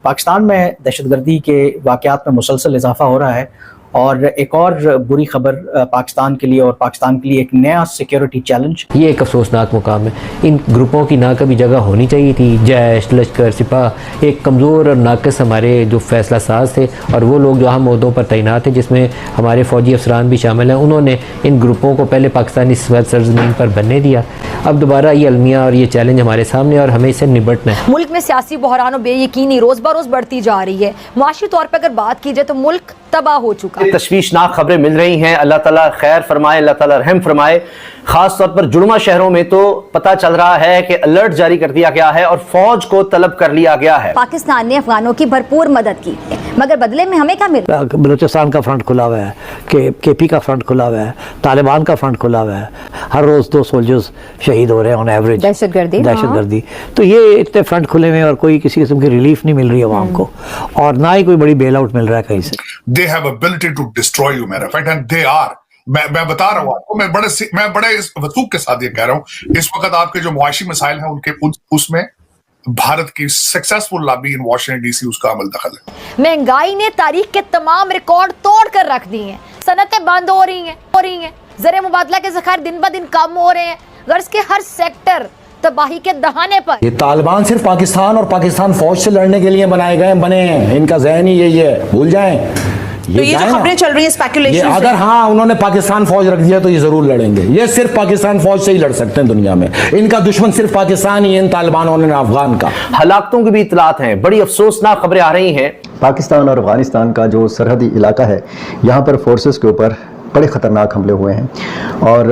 पाकिस्तान में दहशतगर्दी के वाक़यात में मुसलसल इजाफा हो रहा है और एक और बुरी खबर पाकिस्तान के लिए और पाकिस्तान के लिए एक नया सिक्योरिटी चैलेंज। ये एक अफसोसनाक मुकाम है। इन ग्रुपों की ना कभी जगह होनी चाहिए थी। जैश, लश्कर, सिपाह एक कमज़ोर और नाकस हमारे जो फैसला साज थे और वो लोग जो अहम ओहदों पर तैनात थे जिसमें हमारे फ़ौजी अफसरान भी शामिल हैं, उन्होंने इन ग्रुपों को पहले पाकिस्तानी सरजमीन पर बनने दिया। अब दोबारा ये अलमिया और ये चैलेंज हमारे सामने और हमें इससे निपटना है। मुल्क में सियासी बहरान और बेयकीनी रोज़ ब रोज़ बढ़ती जा रही है। मुआशी तौर पर अगर बात की जाए तो मुल्क तबाह हो चुका है। तशवीशनाक खबरें मिल रही हैं। अल्लाह ताला खैर फरमाए, अल्लाह ताला रहम फरमाए। खास तौर पर जुड़वा शहरों में तो पता चल रहा है कि अलर्ट जारी कर दिया गया है और फौज को तलब कर लिया गया है। पाकिस्तान ने अफगानों की भरपूर मदद की मगर बदले में हमें क्या मिला? बलूचिस्तान का फ्रंट खुला हुआ है, केपी का फ्रंट खुला हुआ है, तालिबान का फ्रंट खुला हुआ है। हर रोज 2 सोल्जर्स शहीद हो रहे हैं ऑन एवरेज। दहशतगर्दी तो ये इतने फ्रंट खुले हुए और कोई किसी किस्म की रिलीफ नहीं मिल रही है आवाम को और ना ही कोई बड़ी बेल आउट मिल रहा है कहीं से। They have ability to destroy you, मेरा फ्रेंड, and they are। मैं बता रहा हूँ आपको, मैं बड़े वसूख के साथ ये कह रहा हूँ। इस वक्त आपके जो मुआशी मसाइल हैं उनके उसमें भारत की सक्सेसफुल लॉबी इन वाशिंगटन डीसी उसका अमल दखल है। महंगाई ने तारीख के तमाम रिकॉर्ड तोड़ कर रख दिए हैं। सनतें बंद हो रही हैं। ज़र मुबादला के ज़खायर दिन ब दिन कम हो रहे हैं। गर्ज के हर सेक्टर तबाही के दहाने पर। ये तालिबान सिर्फ पाकिस्तान और पाकिस्तान फौज से लड़ने के लिए बने हैं। इनका ज़हन ही यही है, भूल जाएं। तो ये जो खबरें चल रही हैं स्पेकुलेशन, अगर हाँ उन्होंने पाकिस्तान फौज रख दिया तो ये जरूर लड़ेंगे। ये सिर्फ पाकिस्तान फौज से ही लड़ सकते हैं दुनिया में। इनका दुश्मन सिर्फ पाकिस्तान ही है, इन तालिबानों ने अफगान का। हलाकतों की भी इतलात हैं, बड़ी अफसोसनाक खबरें आ रही हैं। पाकिस्तान और अफगानिस्तान का जो सरहदी इलाका है, यहाँ पर फोर्सेस के ऊपर बड़े खतरनाक हमले हुए हैं और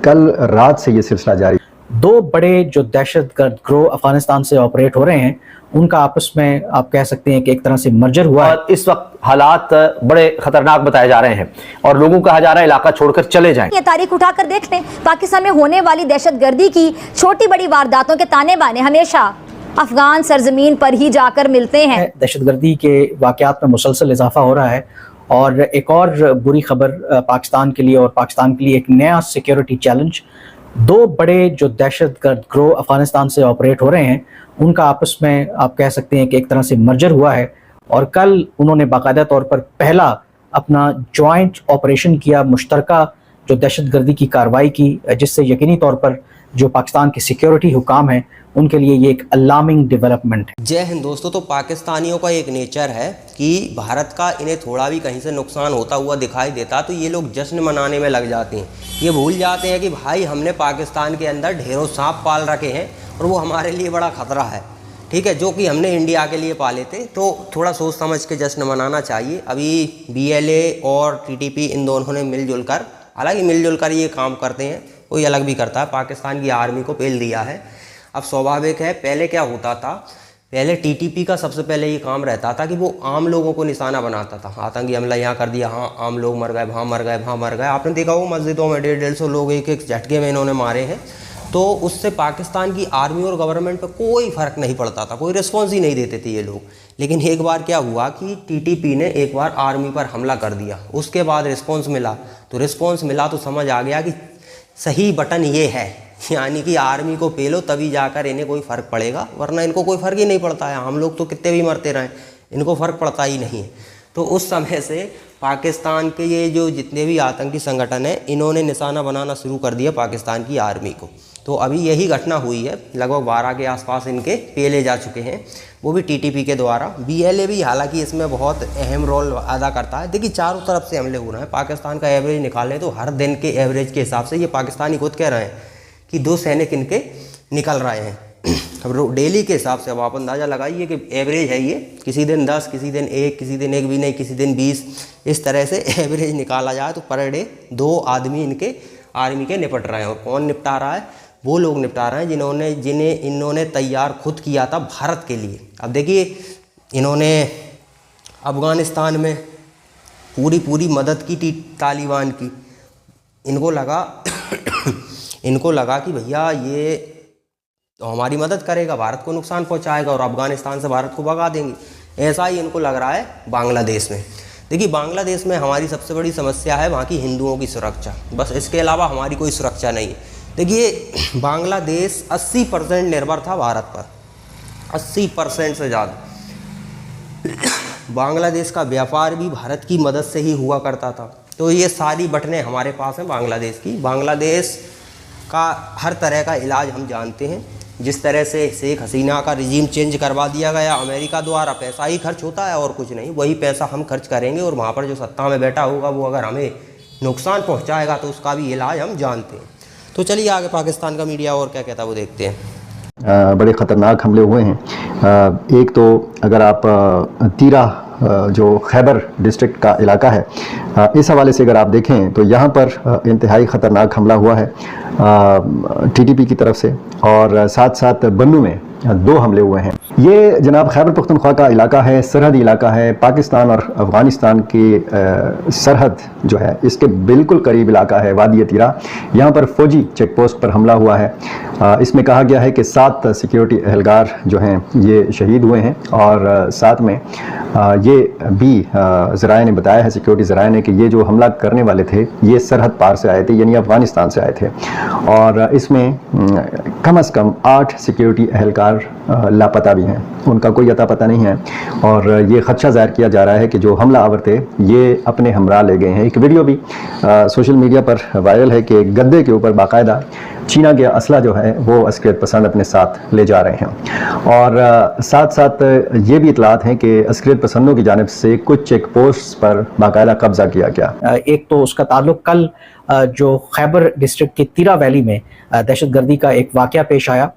कल रात से ये सिलसिला जारी। 2 बड़े जो दहशतगर्द ग्रोह अफगानिस्तान से ऑपरेट हो रहे हैं उनका आपस में आप कह सकते हैं कि एक तरह से मर्जर हुआ है। इस वक्त हालात बड़े खतरनाक बताए जा रहे हैं और लोगों को कहा जा रहा है इलाका छोड़कर चले जाएं। ये तारीख उठाकर देख लें, पाकिस्तान में होने वाली दहशतगर्दी की छोटी बड़ी वारदातों के ताने बाने हमेशा अफगान सरजमीन पर ही जाकर मिलते हैं। दहशतगर्दी के वाक़यात में मुसलसल इजाफा हो रहा है और एक और बुरी खबर पाकिस्तान के लिए और पाकिस्तान के लिए एक नया सिक्योरिटी चैलेंज। 2 बड़े जो दहशतगर्द ग्रोह अफगानिस्तान से ऑपरेट हो रहे हैं उनका आपस में आप कह सकते हैं कि एक तरह से मर्जर हुआ है और कल उन्होंने बाकायदा तौर पर पहला अपना जॉइंट ऑपरेशन किया, मुश्तरका जो दहशतगर्दी की कार्रवाई की, जिससे यकीनी तौर पर जो पाकिस्तान के सिक्योरिटी हुकाम हैं उनके लिए ये एक अलार्मिंग डेवलपमेंट है। जय हिंद दोस्तों। तो पाकिस्तानियों का एक नेचर है कि भारत का इन्हें थोड़ा भी कहीं से नुकसान होता हुआ दिखाई देता तो ये लोग जश्न मनाने में लग जाते हैं। ये भूल जाते हैं कि भाई हमने पाकिस्तान के अंदर ढेरों सांप पाल रखे हैं और वो हमारे लिए बड़ा ख़तरा है, ठीक है, जो कि हमने इंडिया के लिए पाले थे। तो थोड़ा सोच समझ के जश्न मनाना चाहिए। अभी BLA और TTP इन दोनों ने मिलजुल कर, हालांकि मिलजुल कर ये काम करते हैं, कोई अलग भी करता है, पाकिस्तान की आर्मी को पेल दिया है। अब स्वाभाविक है, पहले क्या होता था, पहले TTP का सबसे पहले ये काम रहता था कि वो आम लोगों को निशाना बनाता था। आतंकी हमला यहाँ कर दिया, हाँ आम लोग मर गए, वहाँ मर गए, वहाँ मर गए। आपने देखा वो मस्जिदों में 150-150 लोग एक झटके में इन्होंने मारे हैं। तो उससे पाकिस्तान की आर्मी और गवर्नमेंट पे कोई फ़र्क नहीं पड़ता था, कोई रिस्पॉन्स ही नहीं देते थे ये लोग। लेकिन एक बार क्या हुआ कि TTP ने एक बार आर्मी पर हमला कर दिया, उसके बाद रिस्पॉन्स मिला। तो रिस्पॉन्स मिला तो समझ आ गया कि सही बटन ये है, यानी कि आर्मी को पेलो तभी जाकर इन्हें कोई फ़र्क पड़ेगा, वरना इनको कोई फ़र्क ही नहीं पड़ता है। हम लोग तो कितने भी मरते रहें, इनको फ़र्क पड़ता ही नहीं है। तो उस समय से पाकिस्तान के ये जो जितने भी आतंकी संगठन हैं इन्होंने निशाना बनाना शुरू कर दिया पाकिस्तान की आर्मी को। तो अभी यही घटना हुई है, लगभग 12 के आसपास इनके पेले जा चुके हैं, वो भी TTP के द्वारा। BLA भी हालांकि इसमें बहुत अहम रोल अदा करता है। देखिए चारों तरफ से हमले हो रहे हैं। पाकिस्तान का एवरेज निकालें तो हर दिन के एवरेज के हिसाब से ये पाकिस्तानी खुद कह रहे हैं कि 2 सैनिक इनके निकल रहे हैं। अब डेली के हिसाब से अब आप अंदाज़ा लगाइए कि एवरेज है ये, किसी दिन 10, किसी दिन 1, किसी दिन 1 भी नहीं, किसी दिन 20, इस तरह से एवरेज निकाला जाए तो पर डे 2 आदमी इनके आर्मी के निपट रहे हैं। और कौन निपटा रहा है? वो लोग निपटा रहे हैं जिन्हें इन्होंने तैयार खुद किया था भारत के लिए। अब देखिए इन्होंने अफ़गानिस्तान में पूरी मदद की थी तालिबान की। इनको लगा कि भैया ये तो हमारी मदद करेगा, भारत को नुकसान पहुंचाएगा और अफ़गानिस्तान से भारत को भगा देंगे। ऐसा ही इनको लग रहा है बांग्लादेश में। देखिए बांग्लादेश में हमारी सबसे बड़ी समस्या है वहाँ की हिंदुओं की सुरक्षा, बस इसके अलावा हमारी कोई सुरक्षा नहीं है। देखिए बांग्लादेश 80% निर्भर था भारत पर, 80% से ज़्यादा। बांग्लादेश का व्यापार भी भारत की मदद से ही हुआ करता था। तो ये सारी बटनें हमारे पास हैं बांग्लादेश की। बांग्लादेश का हर तरह का इलाज हम जानते हैं। जिस तरह से शेख हसीना का रिजीम चेंज करवा दिया गया अमेरिका द्वारा, पैसा ही खर्च होता है और कुछ नहीं। वही पैसा हम खर्च करेंगे और वहाँ पर जो सत्ता में बैठा होगा वो अगर हमें नुकसान पहुँचाएगा तो उसका भी इलाज हम जानते हैं। तो चलिए आगे पाकिस्तान का मीडिया और क्या कहता है वो देखते हैं। बड़े ख़तरनाक हमले हुए हैं। एक तो अगर आप तीरा जो खैबर डिस्ट्रिक्ट का इलाका है, इस हवाले से अगर आप देखें तो यहाँ पर इंतहाई ख़तरनाक हमला हुआ है टीटीपी की तरफ से, और साथ साथ बन्नू में 2 हमले हुए हैं। ये जनाब खैबर पख्तूनख्वा का इलाका है, सरहदी इलाका है, पाकिस्तान और अफ़गानिस्तान की सरहद जो है इसके बिल्कुल करीब इलाका है वादी तीरा। यहाँ पर फ़ौजी चेक पोस्ट पर हमला हुआ है। इसमें कहा गया है कि 7 सिक्योरिटी एहलकार जो हैं ये शहीद हुए हैं, और साथ में ये भी ज़राए ने बताया है, सिक्योरिटी ज़राए ने, कि ये जो हमला करने वाले थे ये सरहद पार से आए थे, यानी अफ़गानिस्तान से आए थे, और इसमें कम से कम 8 सिक्योरिटी एहलकार लापता भी हैं, उनका कोई अता पता नहीं है। और ये खदशा ज़ाहिर किया जा रहा है कि जो हमला आवर थे ये अपने हमरा ले गए हैं। एक वीडियो भी सोशल मीडिया पर वायरल है कि गद्दे के ऊपर बाकायदा चीना के असला जो है वो अस्करियत पसंद अपने साथ ले जा रहे हैं, और साथ साथ ये भी इतलात हैं कि अस्करियत पसंदों की जानिब से कुछ चेक पोस्ट पर बाकायदा कब्जा किया गया। एक तो उसका ताल्लुक कल जो खैबर डिस्ट्रिक्ट के तीरा वैली में दहशतगर्दी का एक वाक़या पेश आया।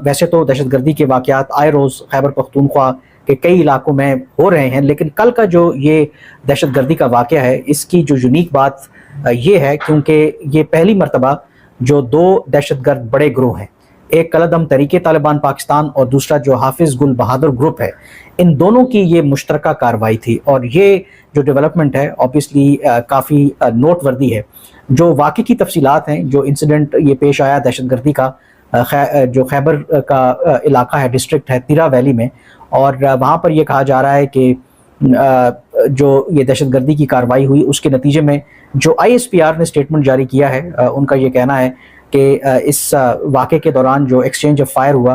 वैसे तो दहशतगर्दी के वाक़यात आए रोज़ खैबर पख्तूनख्वा के कई इलाकों में हो रहे हैं, लेकिन कल का जो ये दहशतगर्दी का वाक़या है इसकी जो यूनिक बात ये है क्योंकि ये पहली मरतबा जो 2 दहशतगर्द बड़े ग्रोह हैं, एक कलदम तरीके तालिबान पाकिस्तान और दूसरा जो हाफिज़ गुल बहादुर ग्रुप है, इन दोनों की ये मुश्तरका कार्रवाई थी। और ये जो डेवलपमेंट है ऑब्वियसली काफ़ी नोटवर्दी है। जो वाक़ई की तफसीलात हैं, जो इंसिडेंट ये पेश आया दहशतगर्दी का, जो खैबर का इलाका है, डिस्ट्रिक्ट है तीरा वैली में, और वहाँ पर यह कहा जा रहा है कि जो ये दहशतगर्दी की कार्रवाई हुई उसके नतीजे में जो ISPR ने स्टेटमेंट जारी किया है, उनका ये कहना है कि इस वाक़े के दौरान जो एक्सचेंज ऑफ फायर हुआ,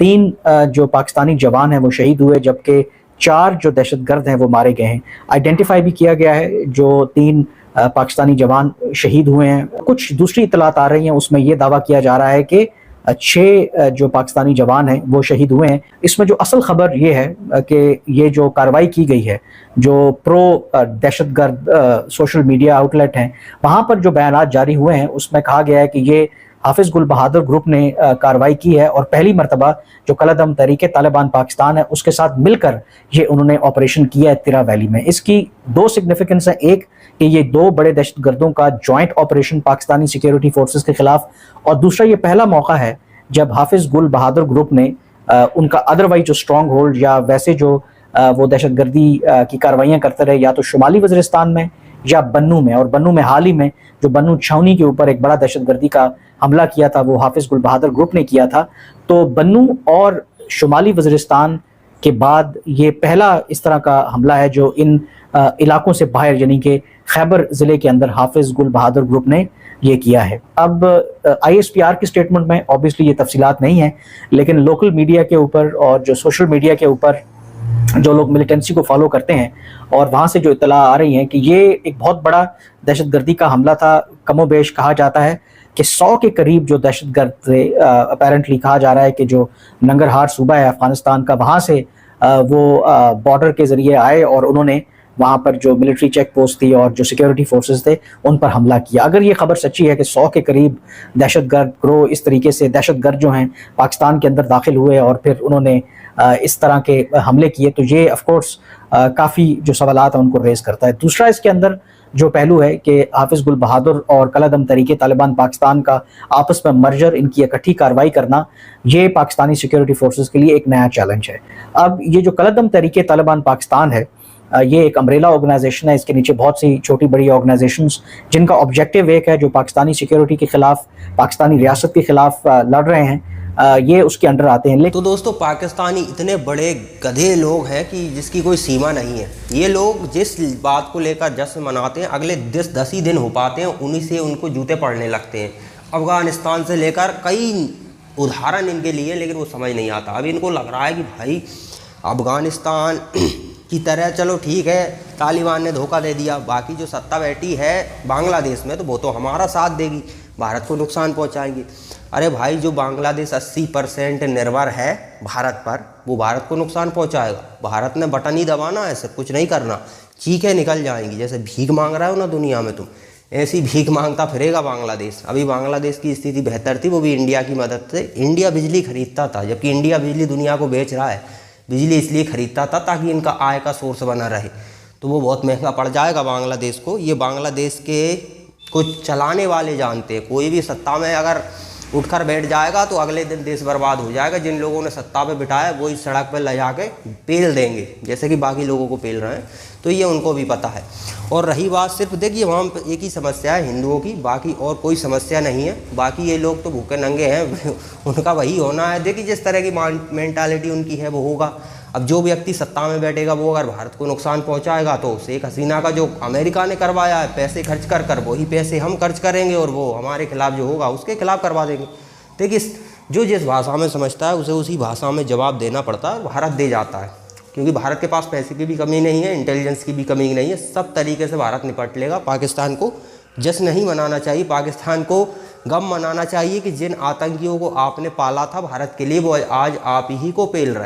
3 जो पाकिस्तानी जवान हैं वो शहीद हुए, जबकि 4 जो दहशतगर्द हैं वो मारे गए हैं। आइडेंटिफाई भी किया गया है जो 3 पाकिस्तानी जवान शहीद हुए हैं। कुछ दूसरी इतलात आ रही हैं, उसमें ये दावा किया जा रहा है कि 6 जो पाकिस्तानी जवान हैं वो शहीद हुए हैं। इसमें जो असल खबर ये है कि ये जो कार्रवाई की गई है, जो प्रो दहशतगर्द सोशल मीडिया आउटलेट हैं वहाँ पर जो बयानात जारी हुए हैं उसमें कहा गया है कि ये हाफिज़ गुल बहादुर ग्रुप ने कार्रवाई की है, और पहली मरतबा जो कलदम तरीके तालिबान पाकिस्तान है उसके साथ मिलकर ये उन्होंने ऑपरेशन किया है तीरा वैली में। इसकी 2 सिग्निफिकेंस है, एक कि ये 2 बड़े दहशतगर्दों का joint operation Pakistani security forces के खिलाफ, और दूसरा ये पहला मौका है जब हाफिज़ गुल बहादुर ग्रुप ने उनका अदरवाइज जो स्ट्रॉन्ग होल्ड या वैसे जो वो दहशतगर्दी की कार्रवाइयाँ करते रहे, या तो शुमाली वज़ीरिस्तान में या बन्नू में, और बन्नू में हाल ही में जो बन्नू छावनी के ऊपर एक बड़ा दहशतगर्दी का हमला किया था वो हाफिज़ गुल बहादुर ग्रुप ने किया था। तो बन्नू और शुमाली वज़ीरिस्तान के बाद ये पहला इस तरह का हमला है जो इन इलाकों से बाहर, यानी कि खैबर ज़िले के अंदर हाफिज़ गुल बहादुर ग्रुप ने ये किया है। अब ISPR की स्टेटमेंट में ऑब्वियसली ये तफसीलात नहीं है, लेकिन लोकल मीडिया के ऊपर और जो सोशल मीडिया के ऊपर जो लोग मिलिटेंसी को फॉलो करते हैं और वहाँ से जो इत्तला आ रही हैं कि ये एक बहुत बड़ा दहशतगर्दी का हमला था। कमोबेश कहा जाता है कि 100 के करीब जो दहशतगर्द थे, अपेरेंटली कहा जा रहा है कि जो नंगरहार सूबा है अफगानिस्तान का, वहाँ से वो बॉर्डर के ज़रिए आए और उन्होंने वहाँ पर जो मिलिट्री चेक पोस्ट थी और जो सिक्योरिटी फोर्सेस थे उन पर हमला किया। अगर ये खबर सच्ची है कि 100 के करीब दहशतगर्द ग्रोह इस तरीके से दहशतगर्द जो हैं पाकिस्तान के अंदर दाखिल हुए और फिर उन्होंने इस तरह के हमले किए, तो ये ऑफ कोर्स काफ़ी जो सवालात हैं उनको रेज़ करता है। दूसरा इसके अंदर जो पहलू है कि हाफिज़ गुल बहादुर और कलदम तरीके तालिबान पाकिस्तान का आपस में मर्जर, इनकी इकट्ठी कार्रवाई करना, ये पाकिस्तानी सिक्योरिटी फोर्सेस के लिए एक नया चैलेंज है। अब ये जो कलदम तरीके तालिबान पाकिस्तान है, ये एक अम्ब्रेला ऑर्गेनाइजेशन है, इसके नीचे बहुत सी छोटी बड़ी ऑर्गेनाइजेशंस जिनका ऑब्जेक्टिव एक है, जो पाकिस्तानी सिक्योरिटी के खिलाफ, पाकिस्तानी रियासत के खिलाफ लड़ रहे हैं, ये उसके अंडर आते हैं। तो दोस्तों, पाकिस्तानी इतने बड़े गधे लोग हैं कि जिसकी कोई सीमा नहीं है। ये लोग जिस बात को लेकर जश्न मनाते हैं, अगले 10 ही दिन हो पाते हैं उन्हीं से उनको जूते पड़ने लगते हैं। अफगानिस्तान से लेकर कई उदाहरण इनके लिए, लेकिन वो समझ नहीं आता। अब इनको लग रहा है कि भाई अफगानिस्तान की तरह चलो ठीक है, तालिबान ने धोखा दे दिया, बाकी जो सत्ता बैठी है बांग्लादेश में तो वो तो हमारा साथ देगी, भारत को नुकसान पहुंचाएगी। अरे भाई, जो बांग्लादेश 80% निर्भर है भारत पर, वो भारत को नुकसान पहुंचाएगा। भारत ने बटन ही दबाना है, सब कुछ नहीं करना, चीखें निकल जाएंगी। जैसे भीख मांग रहा हो ना दुनिया में तुम, ऐसी भीख मांगता फिरेगा बांग्लादेश। अभी बांग्लादेश की स्थिति बेहतर थी, वो भी इंडिया की मदद से। इंडिया बिजली खरीदता था, जबकि इंडिया बिजली दुनिया को बेच रहा है। बिजली इसलिए खरीदता था ताकि इनका आय का सोर्स बना रहे, तो वो बहुत महंगा पड़ जाएगा बांग्लादेश को। ये बांग्लादेश के कुछ चलाने वाले जानते हैं, कोई भी सत्ता में अगर उठकर बैठ जाएगा तो अगले दिन देश बर्बाद हो जाएगा। जिन लोगों ने सत्ता पे बिठाया वो इस सड़क पर ले जाके पेल देंगे, जैसे कि बाकी लोगों को पेल रहे हैं, तो ये उनको भी पता है। और रही बात सिर्फ देखिए वहाँ पे एक ही समस्या है हिंदुओं की, बाकी और कोई समस्या नहीं है। बाकी ये लोग तो भूखे नंगे हैं उनका वही होना है। देखिए जिस तरह की मेंटालिटी उनकी है वो होगा। अब जो व्यक्ति सत्ता में बैठेगा वो अगर भारत को नुकसान पहुंचाएगा तो शेख हसीना का जो अमेरिका ने करवाया है पैसे खर्च कर कर, वही पैसे हम खर्च करेंगे और वो हमारे खिलाफ जो होगा उसके खिलाफ करवा देंगे। देखिए जो जिस भाषा में समझता है उसे उसी भाषा में जवाब देना पड़ता है, भारत दे जाता है। क्योंकि भारत के पास पैसे की भी कमी नहीं है, इंटेलिजेंस की भी कमी नहीं है, सब तरीके से भारत निपट लेगा। पाकिस्तान को जश्न नहीं मनाना चाहिए, पाकिस्तान को गम मनाना चाहिए कि जिन आतंकियों को आपने पाला था भारत के लिए, वो आज आप ही को पेल रहे हैं।